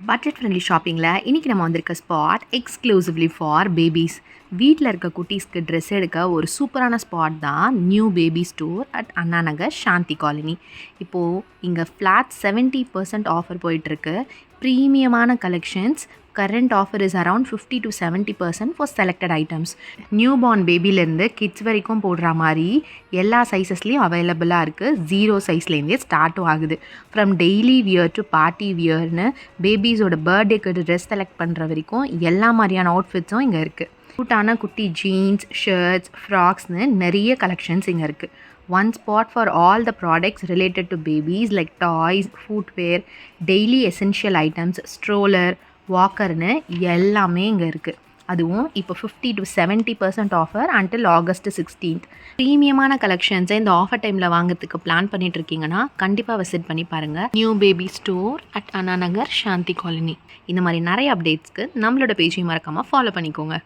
Budget friendly ஷாப்பிங்கில் இன்றைக்கி நம்ம வந்திருக்க ஸ்பாட் எக்ஸ்க்ளூசிவ்லி ஃபார் பேபிஸ். வீட்டில் இருக்க குட்டீஸ்க்கு ட்ரெஸ் எடுக்க ஒரு சூப்பரான ஸ்பாட் தான் new baby store at Anna Nagar Shanti colony. இப்போது இங்கே ஃப்ளாட் 70% ஆஃபர் போயிட்டுருக்கு. ப்ரீமியமான collections. Current offer is around 50 to 70% for selected items. New born பேபிலேருந்து கிட்ஸ் வரைக்கும் போடுற மாதிரி எல்லா சைஸஸ்லேயும் அவைலபிளாக இருக்குது. 0 சைஸ்லேருந்தே ஸ்டார்ட்டும் ஆகுது. From daily wear to party வியர்னு பேபிஸோட பர்த்டேக்கு ட்ரெஸ் செலக்ட் பண்ணுற வரைக்கும் எல்லா மாதிரியான அவுட்ஃபிட்ஸும் இங்கே இருக்குது. க்யூட்டான குட்டி ஜீன்ஸ், ஷர்ட்ஸ், ஃப்ராக்ஸ்னு நிறைய கலெக்ஷன்ஸ் இங்கே இருக்குது. One spot for all the products related to babies like toys, footwear, daily essential items, stroller, வாக்கர்னு எல்லாமே இங்கே இருக்குது. அதுவும் இப்போ 50 to 70% offer until August 16th. ப்ரீமியமான கலெக்ஷன்ஸை இந்த ஆஃபர் டைமில் வாங்கிறதுக்கு பிளான் பண்ணிட்டு இருக்கீங்கன்னா கண்டிப்பாக விசிட் பண்ணி பாருங்கள். New baby store at Anna Nagar Shanti colony. இந்த மாதிரி நிறைய அப்டேட்ஸ்க்கு நம்மளோட பேஜையும் மறக்காமல் ஃபாலோ பண்ணிக்கோங்க.